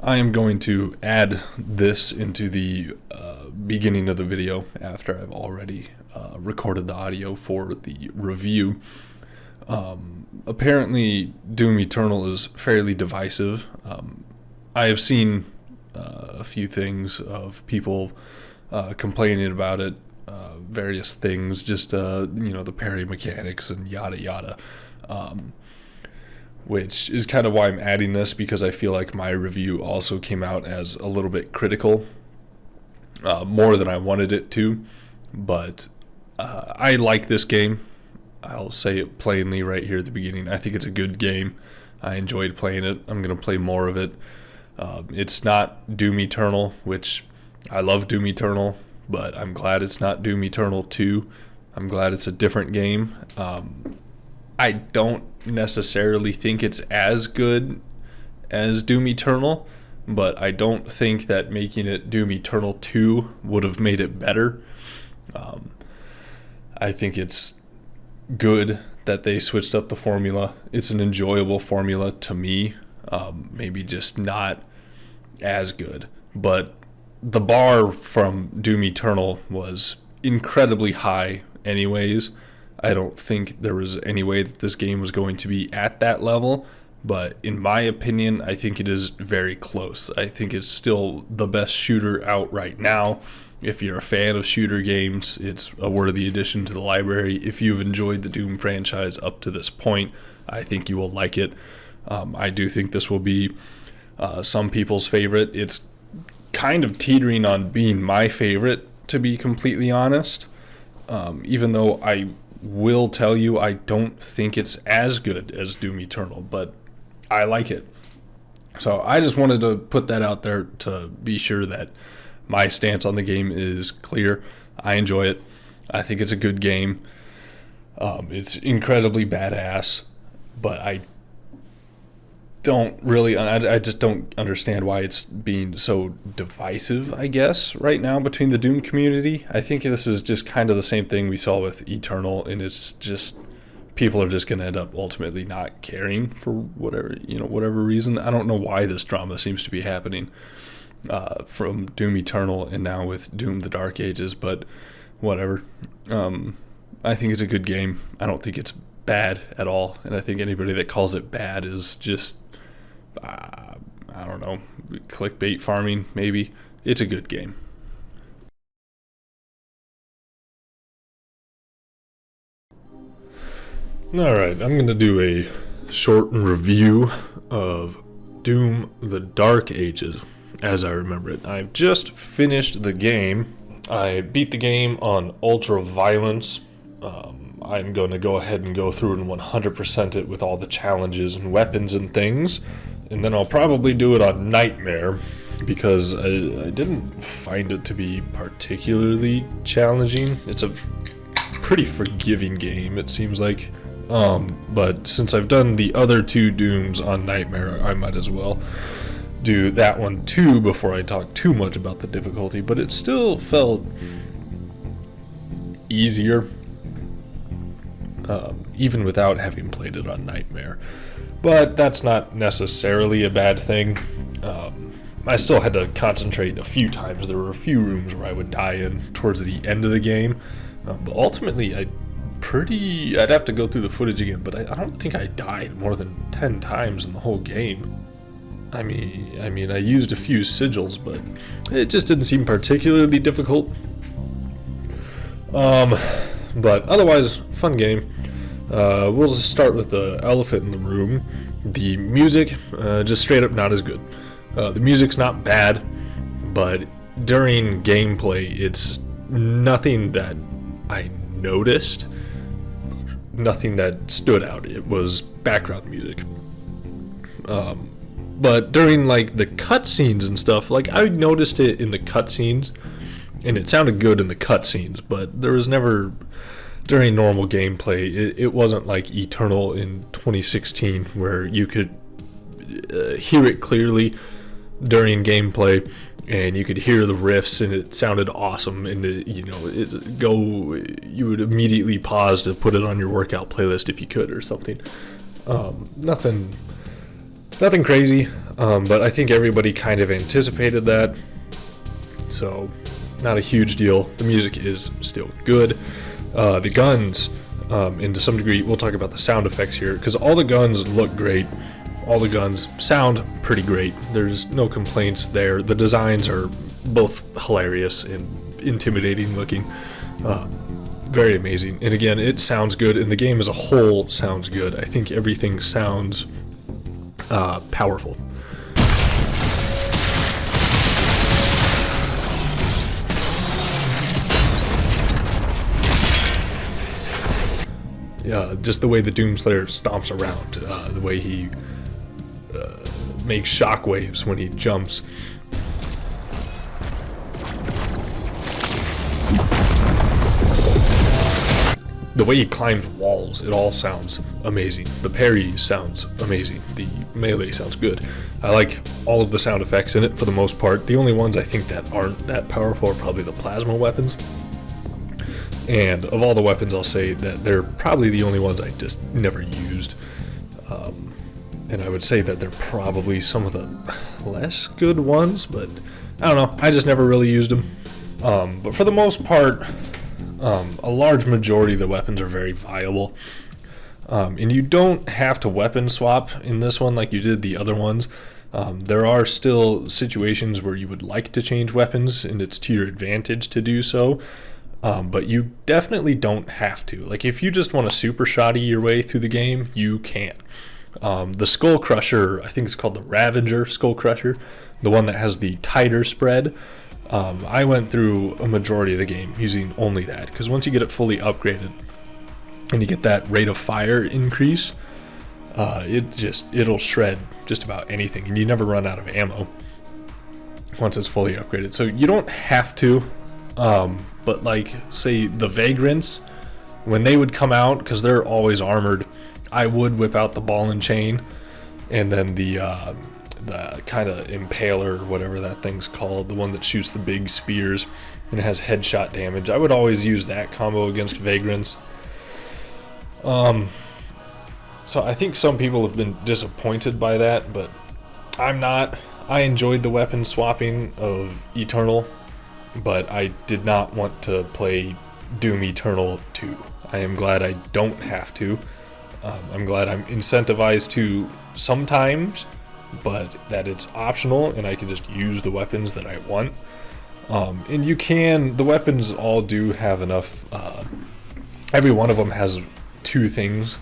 I am going to add this into the beginning of the video after I've already recorded the audio for the review. Apparently, Doom Eternal is fairly divisive. I have seen a few things of people complaining about it, various things, just the parry mechanics and yada yada. Which is kind of why I'm adding this, because I feel like my review also came out as a little bit critical, more than I wanted it to. But I like this game. I'll say it plainly right here at the beginning. I think it's a good game. I enjoyed playing it. I'm going to play more of it. It's not Doom Eternal, which I love Doom Eternal, but I'm glad it's not Doom Eternal 2. I'm glad it's a different game. I don't necessarily think it's as good as Doom Eternal, but I don't think that making it Doom Eternal 2 would have made it better. I think it's good that they switched up the formula. It's an enjoyable formula to me, maybe just not as good. But the bar from Doom Eternal was incredibly high anyways. I don't think there was any way that this game was going to be at that level, but in my opinion, I think it is very close. I think it's still the best shooter out right now. If you're a fan of shooter games, it's a worthy addition to the library. If you've enjoyed the Doom franchise up to this point, I think you will like it. I do think this will be some people's favorite. It's kind of teetering on being my favorite, to be completely honest, even though I will tell you I don't think it's as good as Doom Eternal, but I like it. So I just wanted to put that out there to be sure that my stance on the game is clear. I enjoy it. I think it's a good game. It's incredibly badass, but I just don't understand why it's being so divisive, I guess, right now between the Doom community. I think this is just kind of the same thing we saw with Eternal, and it's just people are just going to end up ultimately not caring for whatever reason. I don't know why this drama seems to be happening from Doom Eternal and now with Doom the Dark Ages, but whatever. I think it's a good game. I don't think it's bad at all, and I think anybody that calls it bad is just I don't know, clickbait farming, maybe. It's a good game. Alright, I'm going to do a short review of Doom the Dark Ages, as I remember it. I've just finished the game. I beat the game on Ultra Violence. I'm going to go ahead and go through and 100% it with all the challenges and weapons and things. And then I'll probably do it on Nightmare, because I didn't find it to be particularly challenging. It's a pretty forgiving game, it seems like. But since I've done the other two Dooms on Nightmare, I might as well do that one too before I talk too much about the difficulty. But it still felt easier, even without having played it on Nightmare. But that's not necessarily a bad thing. I still had to concentrate a few times. There were a few rooms where I would die in towards the end of the game. But ultimately, I'd have to go through the footage again, but I don't think I died more than 10 times in the whole game. I mean, I used a few sigils, but it just didn't seem particularly difficult. But otherwise, fun game. We'll just start with the elephant in the room. The music, just straight up not as good. The music's not bad, but during gameplay, it's nothing that I noticed, nothing that stood out. It was background music. But during like the cutscenes and stuff, like I noticed it in the cutscenes, and it sounded good in the cutscenes, but there was never during normal gameplay. It wasn't like Eternal in 2016 where you could hear it clearly during gameplay, and you could hear the riffs, and it sounded awesome. And you would immediately pause to put it on your workout playlist if you could, or something. Nothing crazy. But I think everybody kind of anticipated that, so not a huge deal. The music is still good. The guns, and to some degree, we'll talk about the sound effects here, because all the guns look great. All the guns sound pretty great. There's no complaints there. The designs are both hilarious and intimidating looking. Very amazing. And again, it sounds good, and the game as a whole sounds good. I think everything sounds powerful. Yeah, just the way the Doomslayer stomps around, the way he makes shockwaves when he jumps. The way he climbs walls, it all sounds amazing. The parry sounds amazing. The melee sounds good. I like all of the sound effects in it for the most part. The only ones I think that aren't that powerful are probably the plasma weapons. And of all the weapons, I'll say that they're probably the only ones I just never used. And I would say that they're probably some of the less good ones, but I don't know. I just never really used them. But for the most part, a large majority of the weapons are very viable. And you don't have to weapon swap in this one like you did the other ones. There are still situations where you would like to change weapons, and it's to your advantage to do so. But you definitely don't have to. Like, if you just want to super shoddy your way through the game, you can. The Skull Crusher, I think it's called the Ravager Skull Crusher, the one that has the tighter spread. I went through a majority of the game using only that, because once you get it fully upgraded and you get that rate of fire increase, it'll shred just about anything, and you never run out of ammo once it's fully upgraded. So you don't have to. But like, say the Vagrants, when they would come out, because they're always armored, I would whip out the ball and chain, and then the kind of Impaler, or whatever that thing's called, the one that shoots the big spears and it has headshot damage. I would always use that combo against Vagrants. So I think some people have been disappointed by that, but I'm not. I enjoyed the weapon swapping of Eternal, but I did not want to play Doom Eternal 2. I am glad I don't have to. I'm glad I'm incentivized to sometimes, but that it's optional and I can just use the weapons that I want. And you can, the weapons all do have enough, every one of them has two things,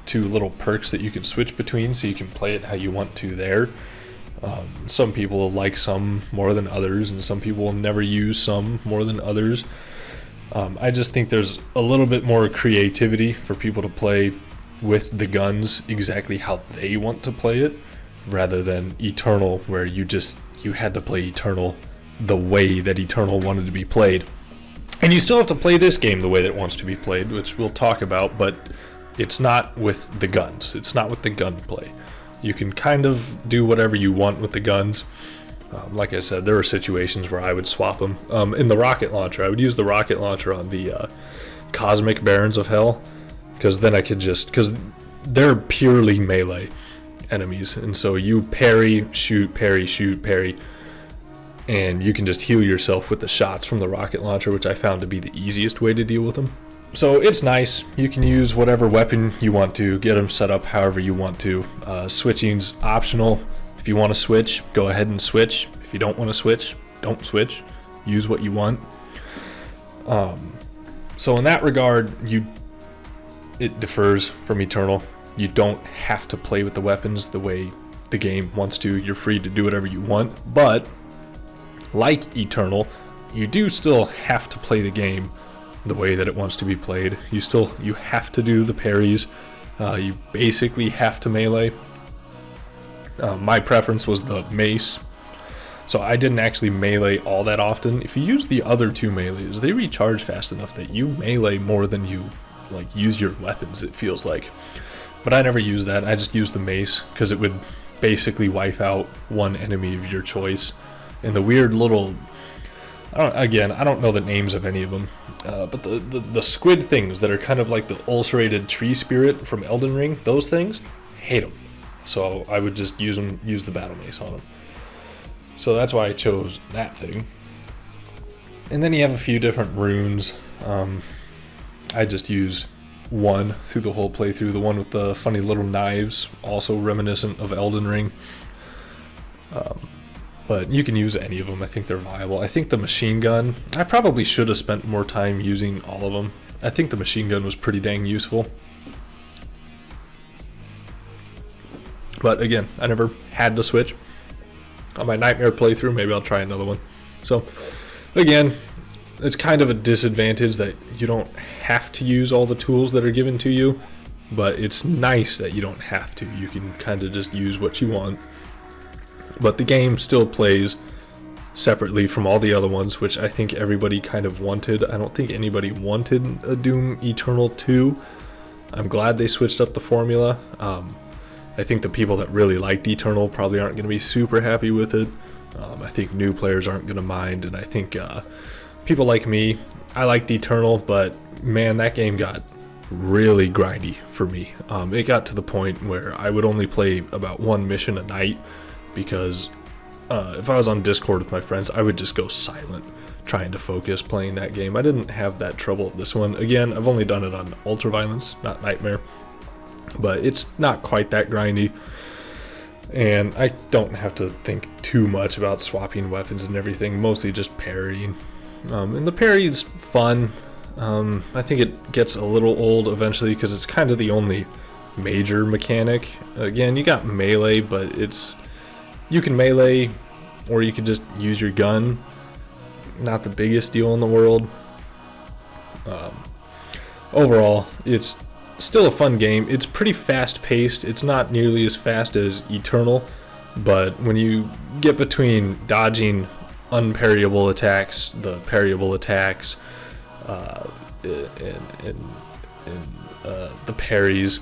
two little perks that you can switch between, so you can play it how you want to there. Some people will like some more than others, and some people will never use some more than others. I just think there's a little bit more creativity for people to play with the guns exactly how they want to play it, rather than Eternal, where you had to play Eternal the way that Eternal wanted to be played. And you still have to play this game the way that it wants to be played, which we'll talk about, but it's not with the guns. It's not with the gunplay. You can kind of do whatever you want with the guns. Like I said, there are situations where I would swap them. In the rocket launcher, I would use the rocket launcher on the Cosmic Barons of Hell, because then I could because they're purely melee enemies, and so you parry, shoot, parry, and you can just heal yourself with the shots from the rocket launcher, which I found to be the easiest way to deal with them. So it's nice. You can use whatever weapon you want to, get them set up however you want to. Switching's optional. If you want to switch, go ahead and switch. If you don't want to switch, don't switch. Use what you want. So in that regard, it differs from Eternal. You don't have to play with the weapons the way the game wants to. You're free to do whatever you want. But like Eternal, you do still have to play the game the way that it wants to be played. You have to do the parries. You basically have to melee. My preference was the mace, so I didn't actually melee all that often. If you use the other two melees, they recharge fast enough that you melee more than you use your weapons, it feels like. But I never used that. I just used the mace because it would basically wipe out one enemy of your choice. And the weird little, I don't know the names of any of them, but the squid things that are kind of like the ulcerated tree spirit from Elden Ring, those things, hate them. So I would just use the battle mace on them. So that's why I chose that thing. And then you have a few different runes. I just use one through the whole playthrough, the one with the funny little knives, also reminiscent of Elden Ring. But you can use any of them. I think they're viable. I think the machine gun, I probably should have spent more time using all of them. I think the machine gun was pretty dang useful. But again, I never had the Switch. On my Nightmare playthrough, maybe I'll try another one. So again, it's kind of a disadvantage that you don't have to use all the tools that are given to you, but it's nice that you don't have to. You can kind of just use what you want. But the game still plays separately from all the other ones, which I think everybody kind of wanted. I don't think anybody wanted a Doom Eternal 2. I'm glad they switched up the formula. I think the people that really liked Eternal probably aren't going to be super happy with it. I think new players aren't going to mind, and I think people like me, I liked Eternal, but man, that game got really grindy for me. It got to the point where I would only play about one mission a night, because if I was on Discord with my friends, I would just go silent trying to focus playing that game. I didn't have that trouble with this one. Again, I've only done it on Ultraviolence, not Nightmare, but it's not quite that grindy, and I don't have to think too much about swapping weapons and everything, mostly just parrying. And the parry is fun. I think it gets a little old eventually because it's kind of the only major mechanic. Again, you got melee, but you can melee or you can just use your gun. Not the biggest deal in the world. Overall, it's still a fun game. It's pretty fast paced. It's not nearly as fast as Eternal, but when you get between dodging unparryable attacks, the parryable attacks, and the parries,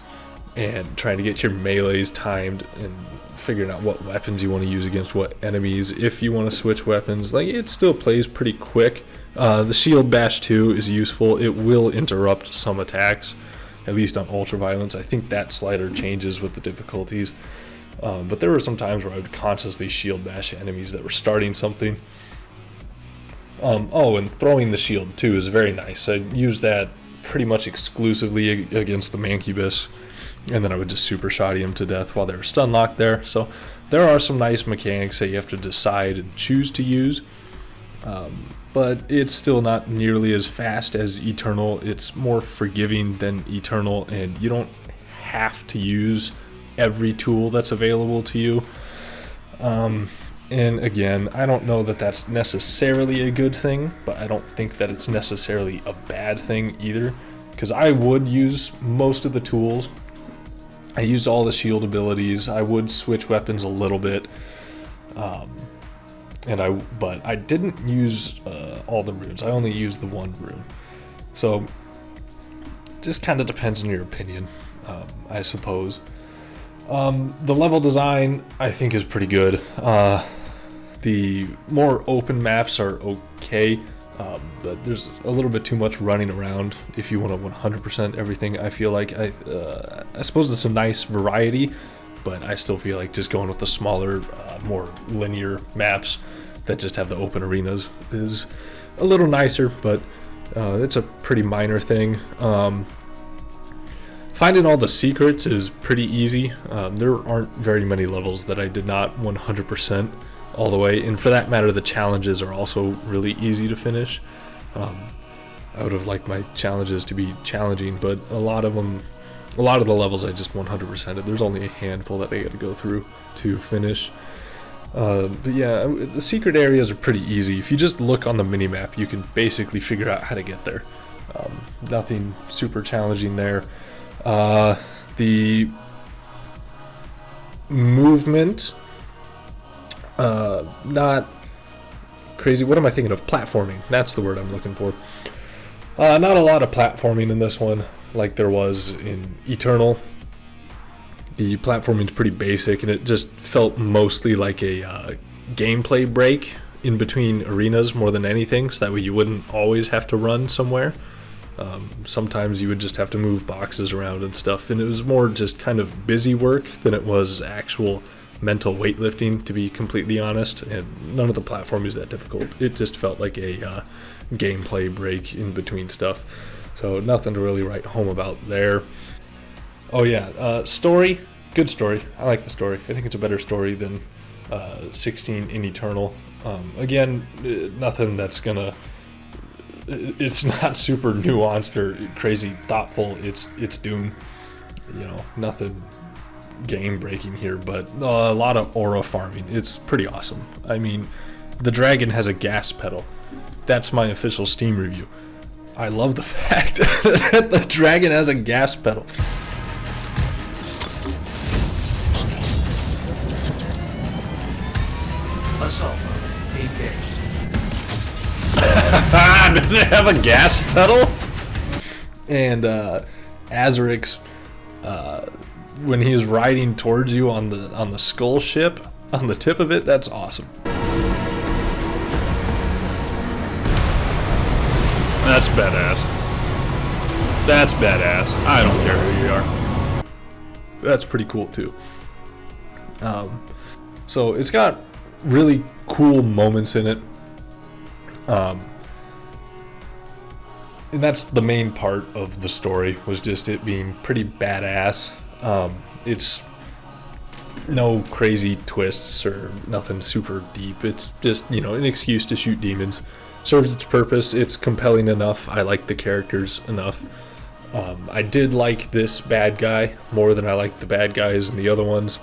and trying to get your melees timed, and figuring out what weapons you want to use against what enemies, if you want to switch weapons, like, it still plays pretty quick. The Shield Bash 2 is useful. It will interrupt some attacks, at least on Ultraviolence. I think that slider changes with the difficulties. But there were some times where I would consciously shield bash enemies that were starting something. And throwing the shield too is very nice. I used that pretty much exclusively against the Mancubus, and then I would just super shoddy him to death while they were stun locked there. So there are some nice mechanics that you have to decide and choose to use. But it's still not nearly as fast as Eternal. It's more forgiving than Eternal, and you don't have to use every tool that's available to you. And again, I don't know that that's necessarily a good thing, but I don't think that it's necessarily a bad thing either, because I would use most of the tools. I used all the shield abilities. I would switch weapons a little bit. But I didn't use all the runes. I only used the one rune. So just kind of depends on your opinion, I suppose. The level design I think is pretty good. The more open maps are okay, but there's a little bit too much running around if you want to 100% everything. I feel like I suppose it's a nice variety, but I still feel like just going with the smaller, more linear maps that just have the open arenas is a little nicer, but it's a pretty minor thing. Finding all the secrets is pretty easy. There aren't very many levels that I did not 100% all the way, and for that matter, the challenges are also really easy to finish. I would have liked my challenges to be challenging, but a lot of the levels I just 100%ed. There's only a handful that I got to go through to finish. But yeah, the secret areas are pretty easy. If you just look on the minimap, you can basically figure out how to get there. Nothing super challenging there. The movement, not crazy. What am I thinking of? Platforming. That's the word I'm looking for. Not a lot of platforming in this one like there was in Eternal. The platforming is pretty basic, and it just felt mostly like a gameplay break in between arenas more than anything, so that way you wouldn't always have to run somewhere. Sometimes you would just have to move boxes around and stuff, and it was more just kind of busy work than it was actual mental weightlifting, to be completely honest. And none of the platforming is that difficult. It just felt like a gameplay break in between stuff. So nothing to really write home about there. Oh yeah, story, good story. I like the story. I think it's a better story than 16 in Eternal. Again, nothing that's gonna. It's not super nuanced or crazy thoughtful. It's Doom. You know, nothing game breaking here, but a lot of aura farming. It's pretty awesome. I mean, the dragon has a gas pedal. That's my official Steam review. I love the fact that the dragon has a gas pedal. Assault mode engaged. Does it have a gas pedal? And Azurix, when he is riding towards you on the skull ship, on the tip of it, that's awesome. That's badass. That's badass. I don't care who you are. That's pretty cool too. So it's got really cool moments in it. And that's the main part of the story, was just it being pretty badass. It's no crazy twists or nothing super deep. It's just, you know, an excuse to shoot demons. Serves its purpose. It's compelling enough. I like the characters enough. I did like this bad guy more than I liked the bad guys and the other ones.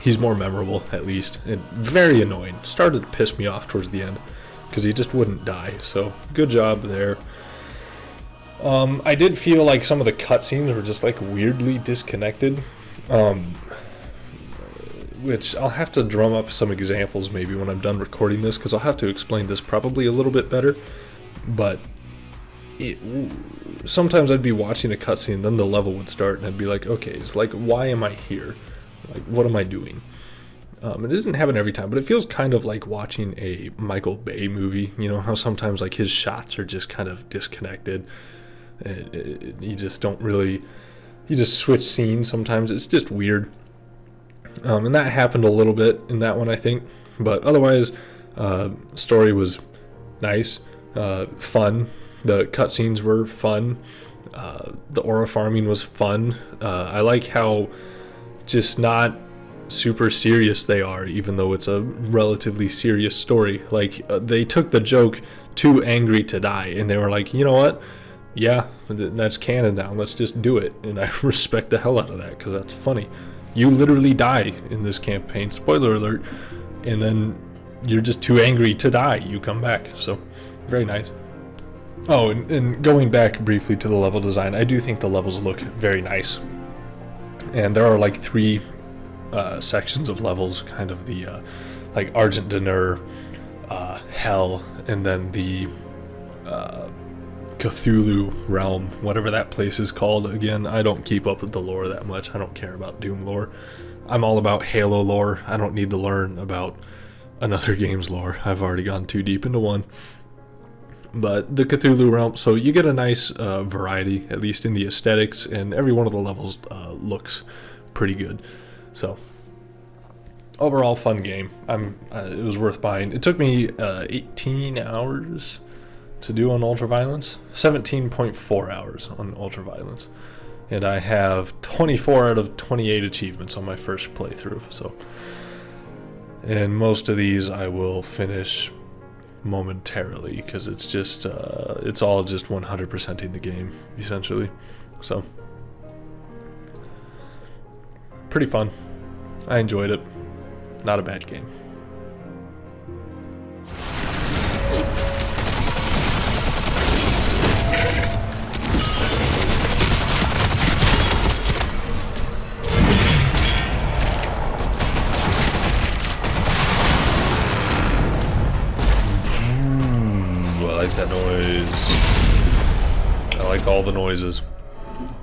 He's more memorable, at least, and very annoying. Started to piss me off towards the end because he just wouldn't die. So good job there. I did feel like some of the cutscenes were just like weirdly disconnected, which I'll have to drum up some examples maybe when I'm done recording this, because I'll have to explain this probably a little bit better. But sometimes I'd be watching a cutscene, then the level would start, and I'd be like, okay, it's like, why am I here? Like, what am I doing? It doesn't happen every time, but it feels kind of like watching a Michael Bay movie. You know how sometimes like his shots are just kind of disconnected. You just don't really, you just switch scenes sometimes. It's just weird. And that happened a little bit in that one, I think. But otherwise, story was nice, fun. The cutscenes were fun. The aura farming was fun. I like how just not super serious they are, even though it's a relatively serious story. Like, they took the joke too angry to die, and they were like, you know what? Yeah, that's canon now. Let's just do it. And I respect the hell out of that, because that's funny. You literally die in this campaign, spoiler alert, and then you're just too angry to die. You come back, so very nice. Oh, and going back briefly to the level design, I do think the levels look very nice. And there are like 3 sections of levels, kind of the like Argent D'Nur, Hell, and then the Cthulhu realm, whatever that place is called. Again, I don't keep up with the lore that much. I don't care about Doom lore. I'm all about Halo lore. I don't need to learn about another game's lore. I've already gone too deep into one. But the Cthulhu realm, so you get a nice variety, at least in the aesthetics, and every one of the levels looks pretty good. So overall, fun game. It was worth buying. It took me 18 hours to do on Ultraviolence, 17.4 hours on Ultraviolence, and I have 24 out of 28 achievements on my first playthrough. So, and most of these I will finish momentarily, because it's just it's all just 100%ing the game essentially. So pretty fun. I enjoyed it. Not a bad game. I like that noise. I like all the noises.